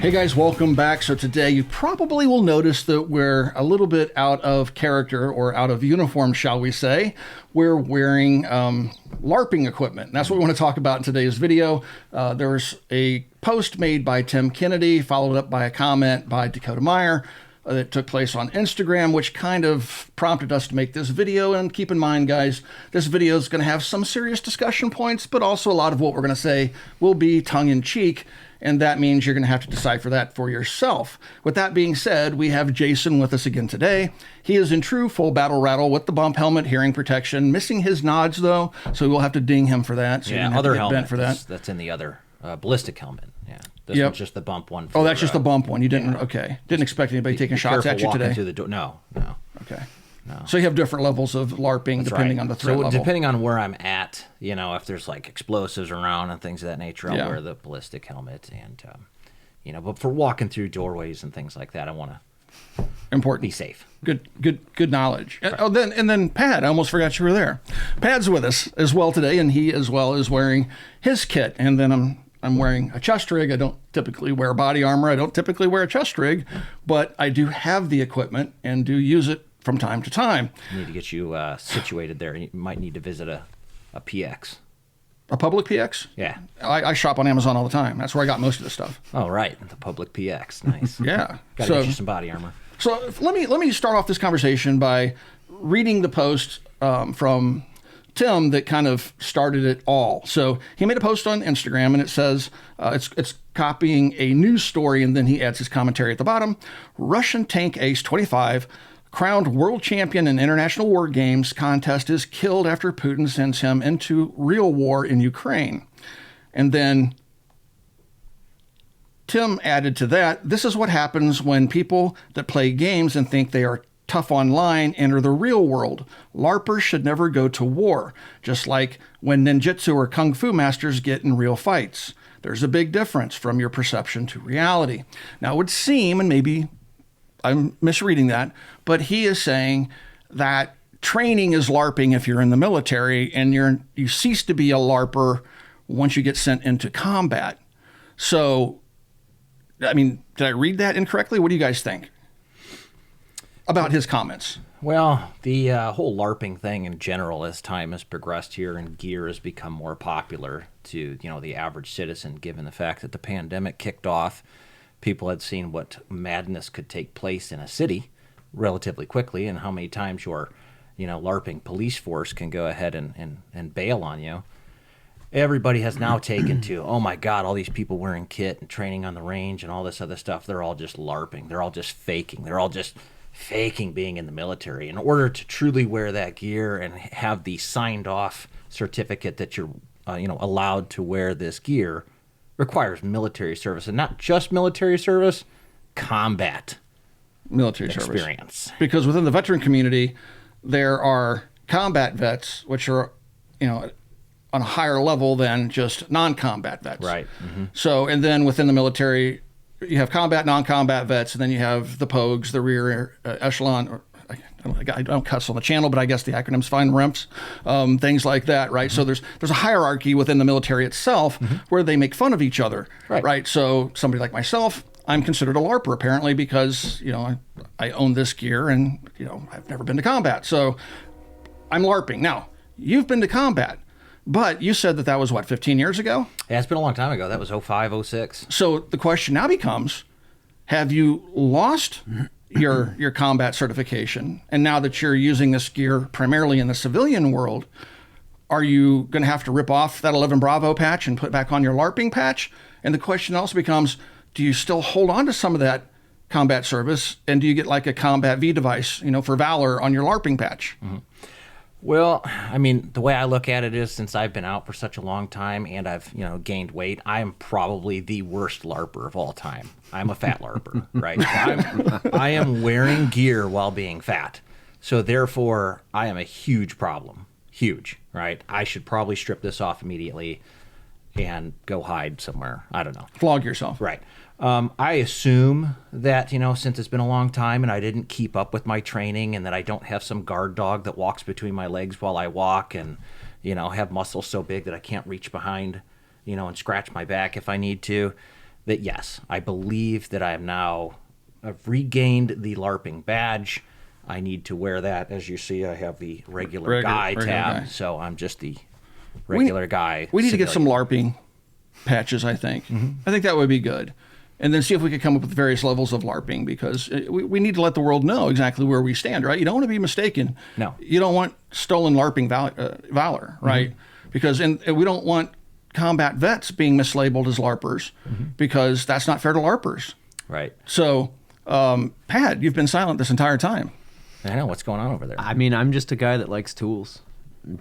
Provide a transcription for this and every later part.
Hey guys, welcome back. So today you probably will notice that we're a little bit out of character or out of uniform, shall we say. We're wearing LARPing equipment. And that's what we want to talk about in today's video. There's a post made by Tim Kennedy, followed up by a comment by Dakota Meyer that took place on Instagram, which kind of prompted us to make this video. And keep in mind, guys, this video is going to have some serious discussion points, but also a lot of what we're going to say will be tongue-in-cheek. And that means you're going to have to decipher that for yourself. With that being said, we have Jason with us again today. He is in true full battle rattle with the bump helmet, hearing protection, missing his nods though, so we'll have to ding him for that. So yeah, other helmet for that. That's in the other ballistic helmet. Yeah, this one's just the bump one. For, that's just the bump one. You didn't okay? Didn't expect anybody taking shots at you today. Through the door. No. Okay. No. So you have different levels of LARPing depending on the threat level. Depending on where I'm at, you know, if there's like explosives around and things of that nature, I'll wear the ballistic helmet. And, you know, but for walking through doorways and things like that, I want to be safe. Good knowledge. Right. Oh, then Pat, I almost forgot you were there. Pat's with us as well today, and he as well is wearing his kit. And then I'm wearing a chest rig. I don't typically wear body armor. I don't typically wear a chest rig, but I do have the equipment and do use it from time to time. I need to get you situated there. You might need to visit a PX. A public PX? Yeah. I shop on Amazon all the time. That's where I got most of the stuff. Oh, right. The public PX. Nice. Yeah. Got to get you some body armor. So let me start off this conversation by reading the post from Tim that kind of started it all. So he made a post on Instagram, and it says, it's copying a news story, and then he adds his commentary at the bottom. Russian tank ace 25 crowned world champion in international war games contest is killed after Putin sends him into real war in Ukraine. And then Tim added to that, this is what happens when people that play games and think they are tough online enter the real world. LARPers should never go to war, just like when ninjutsu or kung fu masters get in real fights. There's a big difference from your perception to reality. Now it would seem, and maybe I'm misreading that, but he is saying that training is LARPing if you're in the military, and you cease to be a LARPer once you get sent into combat. So, I mean, did I read that incorrectly? What do you guys think about his comments? Well, the whole LARPing thing in general, as time has progressed here and gear has become more popular to, you know, the average citizen, given the fact that the pandemic kicked off. People had seen what madness could take place in a city relatively quickly, and how many times your, you know, LARPing police force can go ahead and bail on you. Everybody has now taken to, oh my God, all these people wearing kit and training on the range and all this other stuff, they're all just LARPing. They're all just faking. They're all just faking being in the military. In order to truly wear that gear and have the signed off certificate that you're allowed to wear this gear, requires military service, and not just military service, combat military experience. Service. Because within the veteran community, there are combat vets, which are, you know, on a higher level than just non-combat vets. Right. Mm-hmm. So, and then within the military, you have combat, non-combat vets, and then you have the POGs, the rear echelon, or I don't cuss on the channel, but I guess the acronym's fine, REMPs, things like that, right? Mm-hmm. So there's a hierarchy within the military itself where they make fun of each other, right? So somebody like myself, I'm considered a LARPer apparently because, you know, I own this gear and, you know, I've never been to combat. So I'm LARPing. Now, you've been to combat, but you said that was, what, 15 years ago? Yeah, it's been a long time ago. That was 05, 06. So the question now becomes, have you lost your combat certification, and now that you're using this gear primarily in the civilian world, are you going to have to rip off that 11 Bravo patch and put back on your LARPing patch? And the question also becomes, do you still hold on to some of that combat service, and do you get like a combat V device, you know, for Valor on your LARPing patch? Mm-hmm. Well, I mean, the way I look at it is, since I've been out for such a long time and I've, you know, gained weight, I'm probably the worst LARPer of all time. I'm a fat LARPer, right? So I am wearing gear while being fat. So therefore, I am a huge problem. Huge, right? I should probably strip this off immediately and go hide somewhere. I don't know. Flog yourself. Right. I assume that, you know, since it's been a long time and I didn't keep up with my training, and that I don't have some guard dog that walks between my legs while I walk, and, you know, have muscles so big that I can't reach behind, you know, and scratch my back if I need to, that yes, I believe that I've regained the LARPing badge. I need to wear that. As you see, I have the regular guy tab, so I'm just the regular guy. We need to get some LARPing patches, I think. I think that would be good. And then see if we could come up with various levels of LARPing, because we need to let the world know exactly where we stand, right? You don't want to be mistaken. No. You don't want stolen LARPing valor, right? Because we don't want combat vets being mislabeled as LARPers, because that's not fair to LARPers. Right. So, Pat, you've been silent this entire time. I know. What's going on over there? I mean, I'm just a guy that likes tools.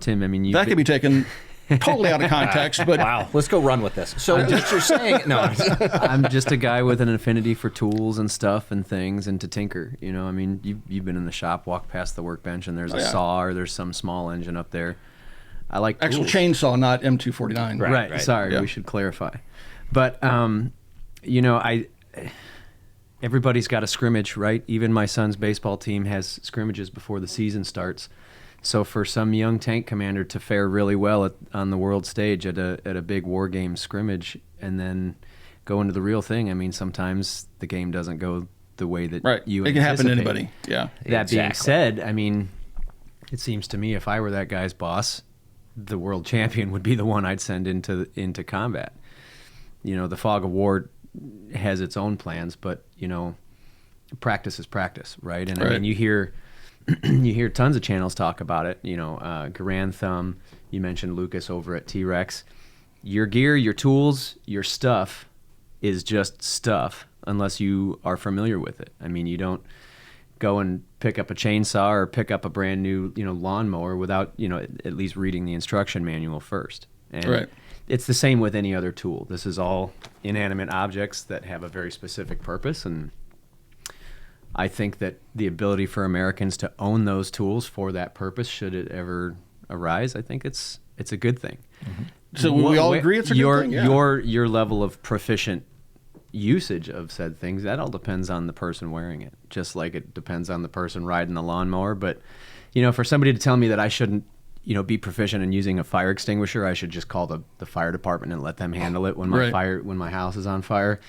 Tim, I mean, that could be taken totally out of context, but wow, let's go run with this. So what you're saying? No, I'm just a guy with an affinity for tools and stuff and things, and to tinker. You know, I mean, you've been in the shop, walk past the workbench, and there's a saw or there's some small engine up there. I like tools. Actual chainsaw, not M249. Right. Sorry, we should clarify. But you know, everybody's got a scrimmage, right? Even my son's baseball team has scrimmages before the season starts. So for some young tank commander to fare really well on the world stage at a big war game scrimmage and then go into the real thing, I mean, sometimes the game doesn't go the way that you anticipate. It can happen to anybody. Yeah. That being said, I mean, it seems to me if I were that guy's boss, the world champion would be the one I'd send into combat. You know, the fog of war has its own plans, but you know, practice is practice, right? And I mean, you hear tons of channels talk about it. You know, Grand Thumb, you mentioned Lucas over at T-Rex. Your gear, your tools, your stuff is just stuff unless you are familiar with it. I mean, you don't go and pick up a chainsaw or pick up a brand new, you know, lawnmower without, you know, at least reading the instruction manual first. And it's the same with any other tool. This is all inanimate objects that have a very specific purpose, and I think that the ability for Americans to own those tools for that purpose, should it ever arise, I think it's a good thing. So we all agree it's a good thing? Yeah. Your level of proficient usage of said things, that all depends on the person wearing it, just like it depends on the person riding the lawnmower. But, you know, for somebody to tell me that I shouldn't, you know, be proficient in using a fire extinguisher, I should just call the fire department and let them handle it when my house is on fire.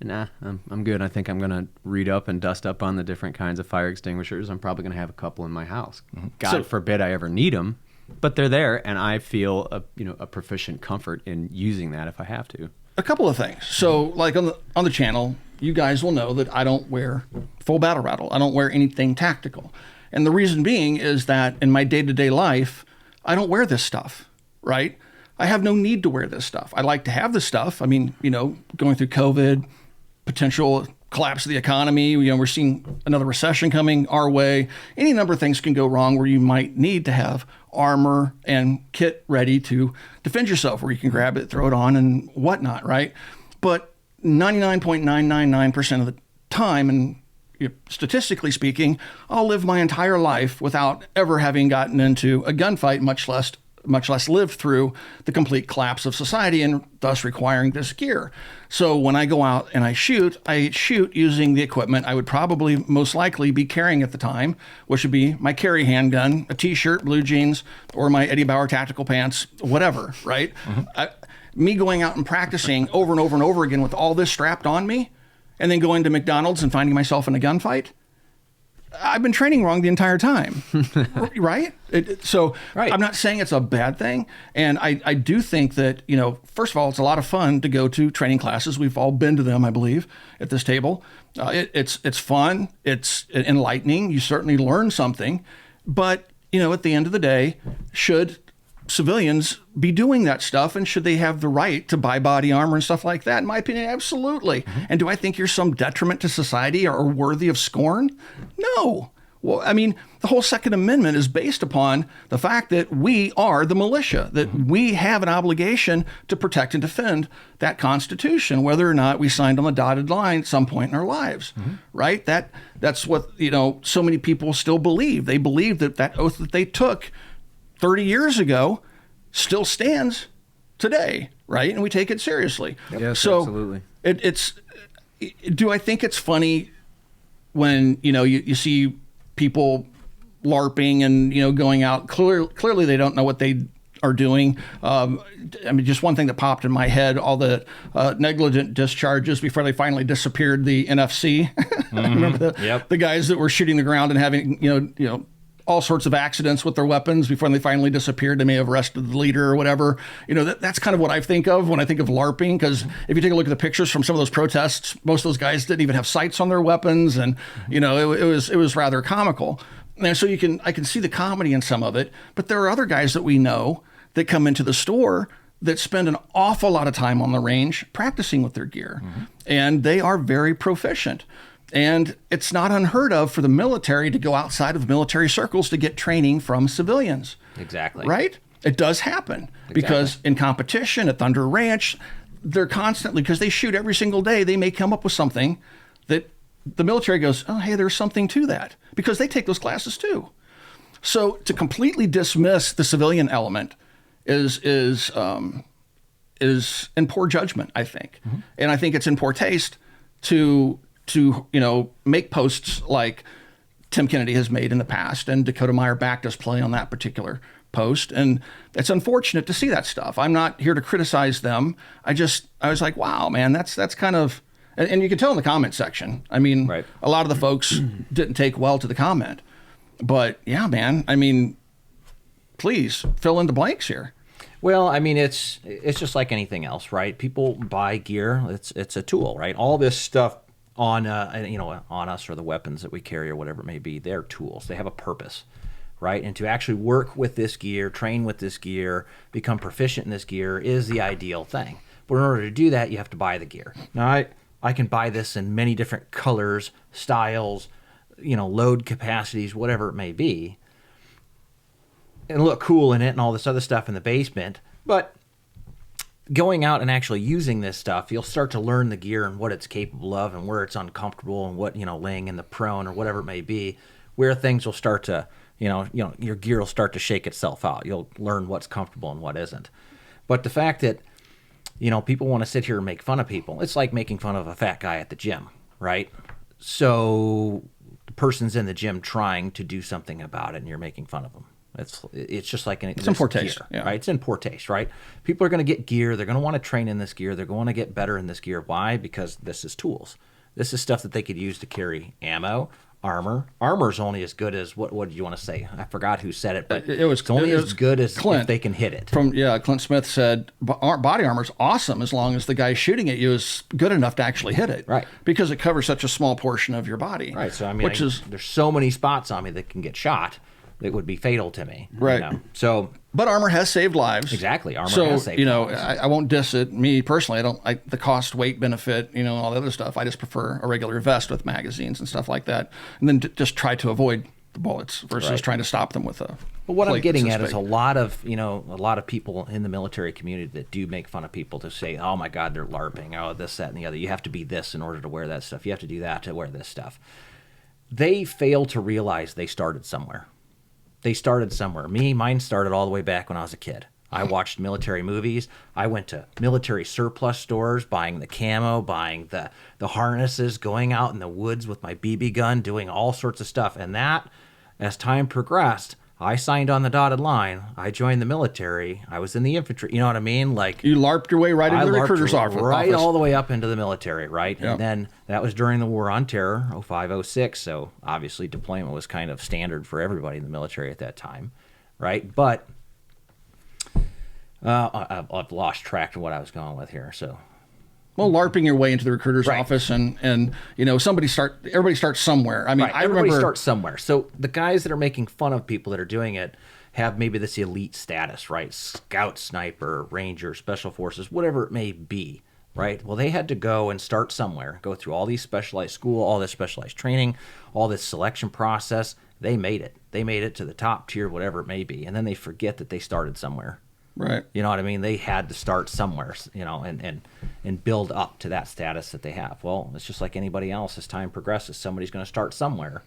Nah, I'm good. I think I'm going to read up and dust up on the different kinds of fire extinguishers. I'm probably going to have a couple in my house. God forbid I ever need them, but they're there, and I feel a proficient comfort in using that if I have to. A couple of things. So, like on the channel, you guys will know that I don't wear full battle rattle. I don't wear anything tactical, and the reason being is that in my day-to-day life, I don't wear this stuff, right? I have no need to wear this stuff. I like to have this stuff. I mean, you know, going through COVID, potential collapse of the economy, you know, we're seeing another recession coming our way. Any number of things can go wrong where you might need to have armor and kit ready to defend yourself, where you can grab it, throw it on and whatnot, right? But 99.999% of the time, and statistically speaking, I'll live my entire life without ever having gotten into a gunfight, much less lived through the complete collapse of society, and thus requiring this gear. So when I go out and I shoot using the equipment I would probably most likely be carrying at the time, which would be my carry handgun, a t-shirt, blue jeans, or my Eddie Bauer tactical pants, whatever, right? Me going out and practicing over and over and over again with all this strapped on me, and then going to McDonald's and finding myself in a gunfight, I've been training wrong the entire time, right? I'm not saying it's a bad thing. And I do think that, you know, first of all, it's a lot of fun to go to training classes. We've all been to them, I believe, at this table. It's fun. It's enlightening. You certainly learn something. But, you know, at the end of the day, should civilians be doing that stuff, and should they have the right to buy body armor and stuff like that? In my opinion, absolutely. And do I think you're some detriment to society or worthy of scorn? No. Well, I mean, the whole Second Amendment is based upon the fact that we are the militia, that we have an obligation to protect and defend that Constitution, whether or not we signed on the dotted line at some point in our lives, right? That's what, you know, so many people still believe. They believe that oath that they took 30 years ago still stands today, right? And we take it seriously. Yes, so absolutely. Do I think it's funny when, you know, you see people LARPing and, you know, going out, clearly they don't know what they are doing. I mean, just one thing that popped in my head: all the negligent discharges before they finally disappeared the NFC. Remember the guys that were shooting the ground and having you know all sorts of accidents with their weapons before they finally disappeared. They may have arrested the leader or whatever. You know, that's kind of what I think of when I think of LARPing, because if you take a look at the pictures from some of those protests, most of those guys didn't even have sights on their weapons, and you know, it was rather comical. And so I can see the comedy in some of it, but there are other guys that we know that come into the store that spend an awful lot of time on the range practicing with their gear, and they are very proficient. And it's not unheard of for the military to go outside of military circles to get training from civilians. Exactly. Right? It does happen because in competition at Thunder Ranch, they're constantly, because they shoot every single day, they may come up with something that the military goes, oh, hey, there's something to that, because they take those classes too. So to completely dismiss the civilian element is in poor judgment, I think. And I think it's in poor taste to make posts like Tim Kennedy has made in the past, and Dakota Meyer backed us play on that particular post. And it's unfortunate to see that stuff. I'm not here to criticize them. I was like, wow, man, that's kind of, and you can tell in the comment section. I mean, a lot of the folks didn't take well to the comment, but yeah, man, I mean, please fill in the blanks here. Well, I mean, it's just like anything else, right? People buy gear. It's a tool, right? All this stuff on on us, or the weapons that we carry or whatever it may be, they're tools. They have a purpose, right? And to actually work with this gear, train with this gear, become proficient in this gear is the ideal thing. But in order to do that, you have to buy the gear. Now, I can buy this in many different colors, styles, load capacities, whatever it may be, and look cool in it and all this other stuff in the basement. But going out and actually using this stuff, you'll start to learn the gear and what it's capable of and where it's uncomfortable, and what, laying in the prone or whatever it may be, where things will start to, your gear will start to shake itself out. You'll learn what's comfortable and what isn't. But the fact that, people want to sit here and make fun of people, it's like making fun of a fat guy at the gym, right? So the person's in the gym trying to do something about it, and you're making fun of them. It's just like it's in poor taste, right? It's in poor taste, right? People are going to get gear. They're going to want to train in this gear. They're going to get better in this gear. Why? Because this is tools. This is stuff that they could use to carry ammo, armor. Armor's only as good as what did you want to say? I forgot who said it, but it's only as good as Clint, if they can hit it. Clint Smith said body armor's awesome as long as the guy shooting at you is good enough to actually hit it, right? Because it covers such a small portion of your body, right? So I mean, there's so many spots on me that can get shot. It would be fatal to me, right? So, but armor has saved lives. Exactly, armor has saved lives. I won't diss it. Me personally, the cost, weight, benefit, all the other stuff. I just prefer a regular vest with magazines and stuff like that, and then just try to avoid the bullets versus trying to stop them with a. But what I'm getting at is a lot of people in the military community that do make fun of people to say, oh my God, they're LARPing, oh this, that, and the other. You have to be this in order to wear that stuff. You have to do that to wear this stuff. They fail to realize they started somewhere. Mine started all the way back when I was a kid. I watched military movies. I went to military surplus stores, buying the camo, buying the harnesses, going out in the woods with my BB gun, doing all sorts of stuff. And that, as time progressed, I signed on the dotted line. I joined the military. I was in the infantry. You know what I mean? Like, you LARPed your way right into the recruiter's office. Right all the way up into the military, right? Yep. And then that was during the War on Terror, 05, 06. So obviously deployment was kind of standard for everybody in the military at that time, right? But I've lost track of what I was going with here. So, well, LARPing your way into the recruiter's office, and everybody starts somewhere. I mean, everybody starts somewhere. So the guys that are making fun of people that are doing it have maybe this elite status, right? Scout, sniper, ranger, special forces, whatever it may be, right? Well, they had to go and start somewhere, go through all these specialized school, all this specialized training, all this selection process. They made it. They made it to the top tier, whatever it may be, and then they forget that they started somewhere. Right. You know what I mean? They had to start somewhere, and build up to that status that they have. Well, it's just like anybody else. As time progresses, somebody's going to start somewhere.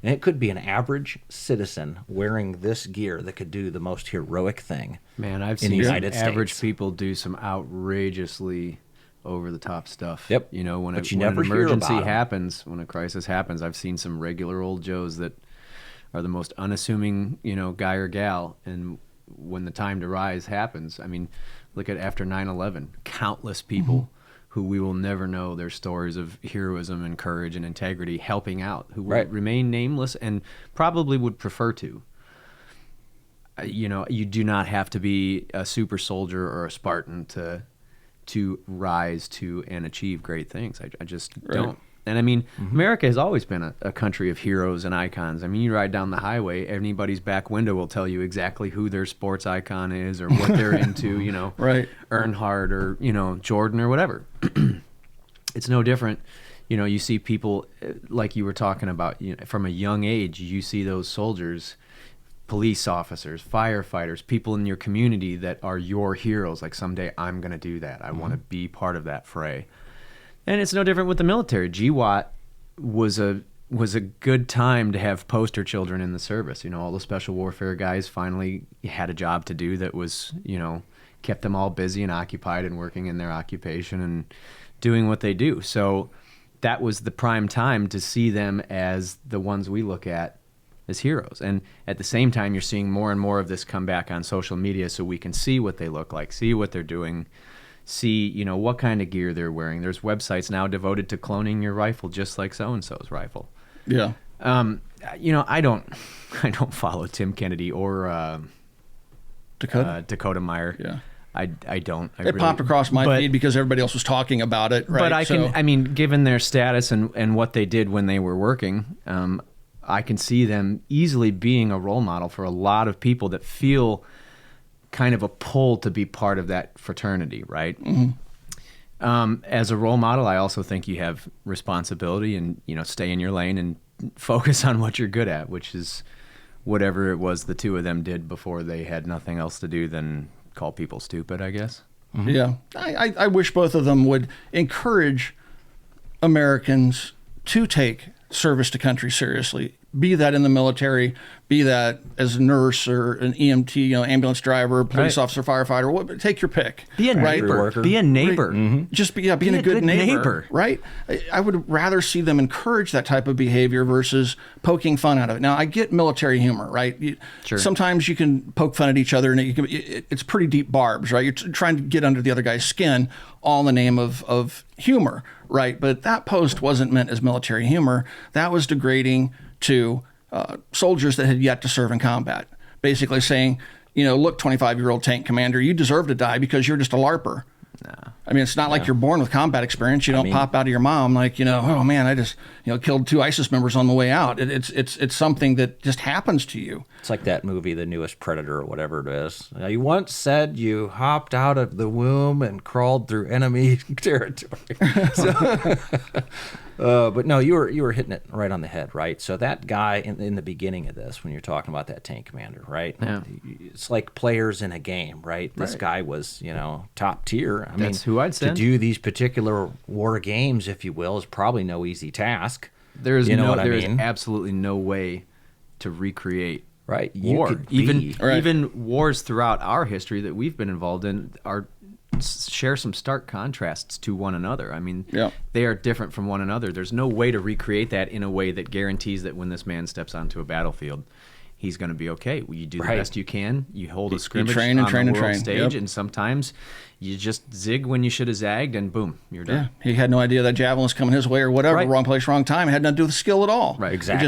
And it could be an average citizen wearing this gear that could do the most heroic thing. Man, I've seen average people do some outrageously over-the-top stuff. Yep. When an emergency happens, when a crisis happens, I've seen some regular old Joes that are the most unassuming, guy or gal, and when the time to rise happens. I mean, look at after 9/11, countless people who we will never know their stories of heroism and courage and integrity helping out, who will remain nameless and probably would prefer to. You know, you do not have to be a super soldier or a Spartan to rise to and achieve great things. I just don't. And I mean, America has always been a country of heroes and icons. I mean, you ride down the highway, anybody's back window will tell you exactly who their sports icon is or what they're into, you know, Earnhardt or, you know, Jordan or whatever. It's no different. You know, you see people like you were talking about, you know, from a young age, you see those soldiers, police officers, firefighters, people in your community that are your heroes. Like, someday I'm going to do that. I want to be part of that fray. And it's no different with the military. GWAT was a good time to have poster children in the service. You know, all the special warfare guys finally had a job to do that was, you know, kept them all busy and occupied and working in their occupation and doing what they do. So that was the prime time to see them as the ones we look at as heroes. And at the same time, you're seeing more and more of this come back on social media so we can see what they look like, see what they're doing, see, you know, what kind of gear they're wearing. There's websites now devoted to cloning your rifle just like so-and-so's rifle. Yeah. You know, I don't follow Tim Kennedy or Dakota Meyer. Yeah. I don't. It popped across my feed because everybody else was talking about it, right? But I mean, given their status and what they did when they were working, I can see them easily being a role model for a lot of people that feel kind of a pull to be part of that fraternity, right? As a role model, I also think you have responsibility and, you know, stay in your lane and focus on what you're good at, which is whatever it was the two of them did before they had nothing else to do than call people stupid, I guess. Yeah. I wish both of them would encourage Americans to take service to country seriously, be that in the military, be that as a nurse or an EMT, you know, ambulance driver, police officer, firefighter, take your pick. Be a neighbor. Be a neighbor. Right. Just being a good neighbor. Right? I would rather see them encourage that type of behavior versus poking fun out of it. Now, I get military humor, right? Sure. Sometimes you can poke fun at each other, and it's pretty deep barbs, right? You're trying to get under the other guy's skin, all in the name of humor, right? But that post wasn't meant as military humor. That was degrading to soldiers that had yet to serve in combat, basically saying, you know, look, 25-year-old tank commander, you deserve to die because you're just a LARP'er. No. I mean, it's not like you're born with combat experience. You don't pop out of your mom like, you know, oh man, I just, you know, killed 2 ISIS members on the way out. It's something that just happens to you. It's like that movie, The Newest Predator, or whatever it is. Now, you once said you hopped out of the womb and crawled through enemy territory. But no, you were hitting it right on the head, right? So that guy in the beginning of this, when you're talking about that tank commander, right? Yeah. It's like players in a game, right? This guy was, you know, top tier. I That's who I'd send. To do these particular war games, if you will, is probably no easy task. There is absolutely no way to recreate war. Even wars throughout our history that we've been involved in share some stark contrasts to one another. I mean, they are different from one another. There's no way to recreate that in a way that guarantees that when this man steps onto a battlefield, he's going to be okay. You do the best you can. You hold a scrimmage on the world stage, and sometimes you just zig when you should have zagged, and boom, you're done. Yeah, he had no idea that javelin was coming his way or whatever. Wrong place, wrong time. It had nothing to do with skill at all. Right, exactly.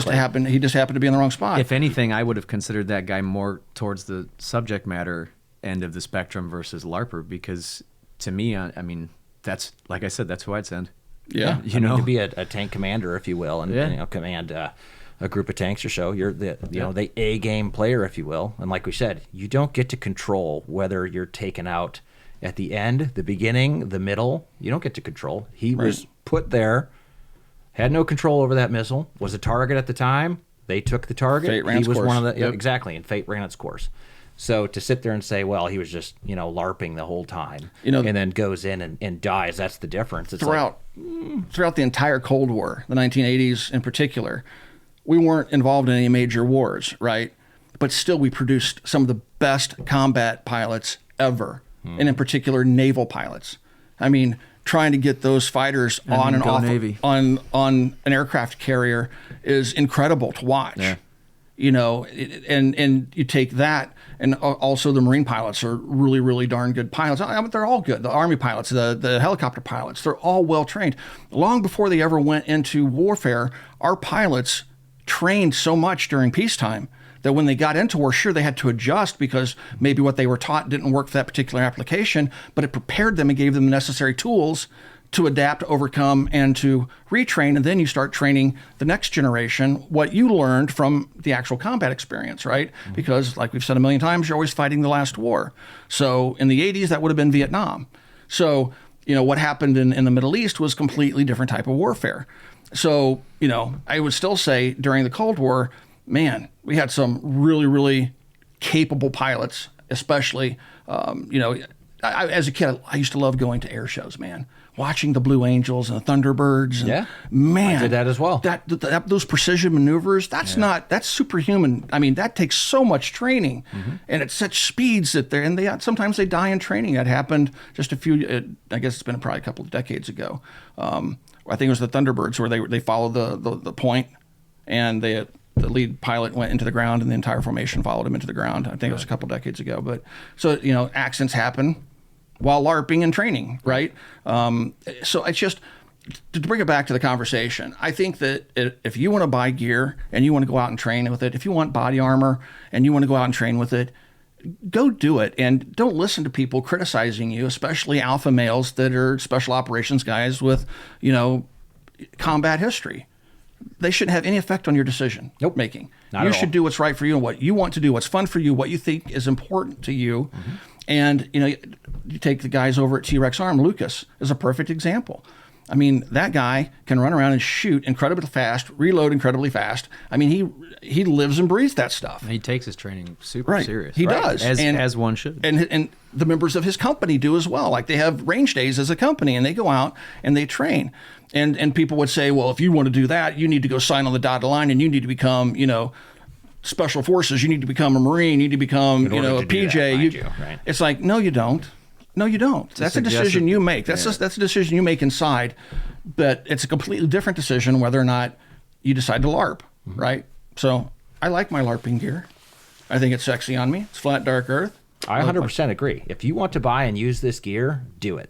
He just happened to be in the wrong spot. If anything, I would have considered that guy more towards the subject matter end of the spectrum versus LARP'er, because to me, I mean, that's, like I said, that's who I'd send. Yeah, you know, to be a tank commander, if you will, and you know, command a group of tanks or so. You're the know the A game player, if you will, and like we said, you don't get to control whether you're taken out at the end, the beginning, the middle. You don't get to control. He was put there, had no control over that missile. Was a target at the time. They took the target. Fate ran its course. One of the exactly, and fate ran its course. So to sit there and say, well, he was just, you know, LARPing the whole time, you know, and then goes in and dies, that's the difference. It's throughout the entire Cold War, the 1980s in particular, we weren't involved in any major wars, right? But still, we produced some of the best combat pilots ever, and in particular, naval pilots. I mean, trying to get those fighters on and off on an aircraft carrier is incredible to watch. Yeah. and you take that, and also the Marine pilots are really, really darn good pilots. I mean, they're all good. The Army pilots, the helicopter pilots, they're all well trained. Long before they ever went into warfare, our pilots trained so much during peacetime that when they got into war, sure, they had to adjust because maybe what they were taught didn't work for that particular application, but it prepared them and gave them the necessary tools to adapt, overcome, and to retrain. And then you start training the next generation what you learned from the actual combat experience, right? Because like we've said a million times, you're always fighting the last war. So in the 80s, that would have been Vietnam. So, what happened in the Middle East was completely different type of warfare. So, I would still say during the Cold War, man, we had some really, really capable pilots, especially, as a kid, I used to love going to air shows, man. Watching the Blue Angels and the Thunderbirds. And, yeah. Man. I did that as well. Those precision maneuvers, that's superhuman. I mean, that takes so much training. And at such speeds that sometimes they die in training. That happened just I guess it's been probably a couple of decades ago. I think it was the Thunderbirds where they followed the point, and the lead pilot went into the ground and the entire formation followed him into the ground. I think it was a couple decades ago. But so, accidents happen while LARPing and training, right? So it's just, to bring it back to the conversation, I think that if you want to buy gear and you want to go out and train with it, if you want body armor and you want to go out and train with it, go do it. And don't listen to people criticizing you, especially alpha males that are special operations guys with, combat history. They shouldn't have any effect on your decision making. You should do what's right for you and what you want to do, what's fun for you, what you think is important to you. And, you take the guys over at T-Rex Arm, Lucas is a perfect example. I mean, that guy can run around and shoot incredibly fast, reload incredibly fast. I mean, he lives and breathes that stuff. And he takes his training super serious. He does. As one should. And the members of his company do as well. Like, they have range days as a company, and they go out and they train. And people would say, well, if you want to do that, you need to go sign on the dotted line, and you need to become, special forces. You need to become a Marine. You need to become, a PJ. Right? It's like, no, you don't. No, you don't. That's a decision you make. That's a decision you make inside, but it's a completely different decision whether or not you decide to LARP, right? So I like my LARPing gear. I think it's sexy on me. It's flat, dark earth. I 100% agree. If you want to buy and use this gear, do it.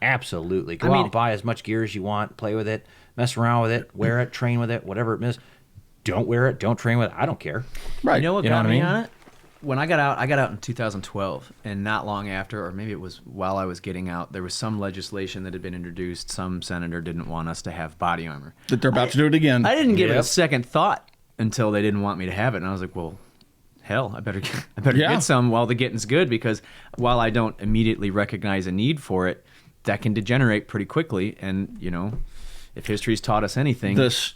Absolutely. Go out and buy as much gear as you want. Play with it. Mess around with it. Wear it. Train with it. Whatever it is. Don't wear it. Don't train with it. I don't care. Right. You know what got me on it? When I got out in 2012, and not long after, or maybe it was while I was getting out, there was some legislation that had been introduced. Some senator didn't want us to have body armor. That they're about to do it again. I didn't give it a second thought until they didn't want me to have it, and I was like, well, hell, I better get some while the getting's good, because while I don't immediately recognize a need for it, that can degenerate pretty quickly. And, if history's taught us anything... This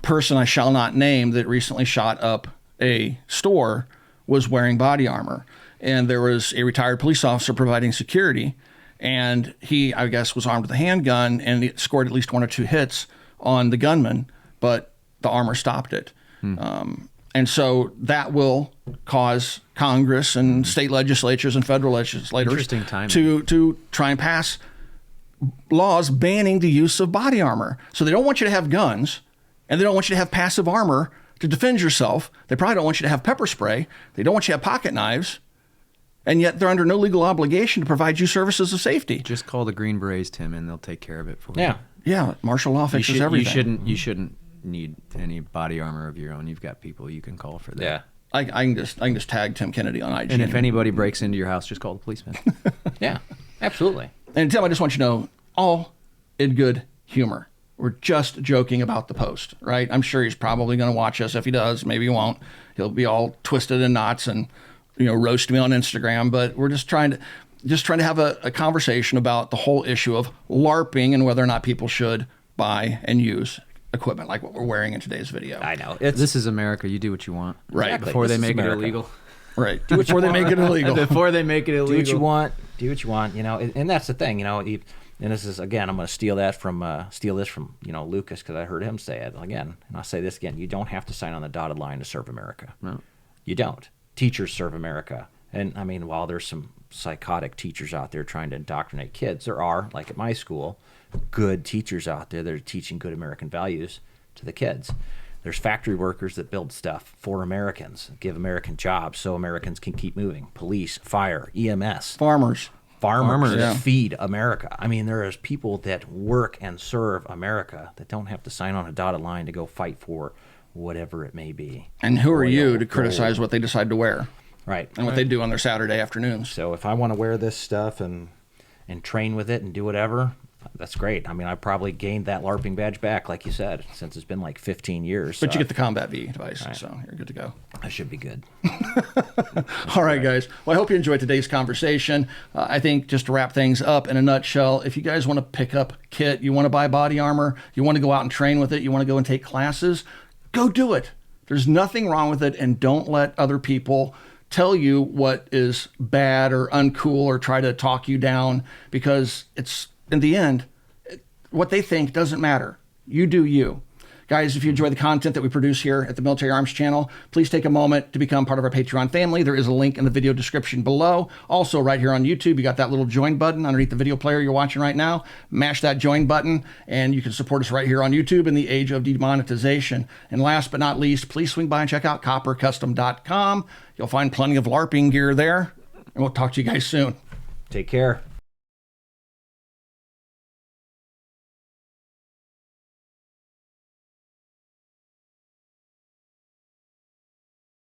person I shall not name that recently shot up a store was wearing body armor, and there was a retired police officer providing security, and he, I guess, was armed with a handgun, and he scored at least 1 or 2 hits on the gunman, but the armor stopped it. And so that will cause Congress and state legislatures and federal legislators to try and pass laws banning the use of body armor. So they don't want you to have guns, and they don't want you to have passive armor to defend yourself. They probably don't want you to have pepper spray. They don't want you to have pocket knives. And yet they're under no legal obligation to provide you services of safety. Just call the Green Berets, Tim, and they'll take care of it for you. Yeah, martial law fixes everything. You shouldn't need any body armor of your own. You've got people you can call for that. Yeah. I can just tag Tim Kennedy on IG. And if anybody breaks into your house, just call the policeman. Yeah, absolutely. And Tim, I just want you to know, all in good humor. We're just joking about the post, right? I'm sure he's probably going to watch us. If he does, maybe he won't. He'll be all twisted in knots and, roast me on Instagram. But we're just trying to have a conversation about the whole issue of LARPing and whether or not people should buy and use equipment like what we're wearing in today's video. I know. This is America. You do what you want. Right. Exactly. Before they This is make it America. illegal. Right. Before they make it illegal. Before they make it illegal. Do what you want. Do what you want. And that's the thing. And this is, again, I'm going to steal this from Lucas, because I heard him say it again. And I'll say this again: you don't have to sign on the dotted line to serve America. No, you don't. Teachers serve America. And I mean, while there's some psychotic teachers out there trying to indoctrinate kids, there are, like at my school, good teachers out there that are teaching good American values to the kids. There's factory workers that build stuff for Americans, give American jobs so Americans can keep moving. Police, fire, EMS. Farmers Farmers yeah. feed America. I mean, there is people that work and serve America that don't have to sign on a dotted line to go fight for whatever it may be. And who are Oil, you to gold. criticize what they decide to wear Right. and what they do on their Saturday afternoons? So if I want to wear this stuff and train with it and do whatever, that's great. I mean, I probably gained that LARPing badge back, like you said, since it's been like 15 years. But you get the Combat V device, Right. so you're good to go. I should be good. All right, guys. Well, I hope you enjoyed today's conversation. I think just to wrap things up in a nutshell, if you guys want to pick up kit, you want to buy body armor, you want to go out and train with it, you want to go and take classes, go do it. There's nothing wrong with it, and don't let other people tell you what is bad or uncool or try to talk you down, because it's, in the end, what they think doesn't matter. You do you. Guys, if you enjoy the content that we produce here at the Military Arms Channel, please take a moment to become part of our Patreon family. There is a link in the video description below. Also, right here on YouTube, you got that little join button underneath the video player you're watching right now. Mash that join button, and you can support us right here on YouTube in the age of demonetization. And last but not least, please swing by and check out coppercustom.com. You'll find plenty of LARPing gear there, and we'll talk to you guys soon. Take care.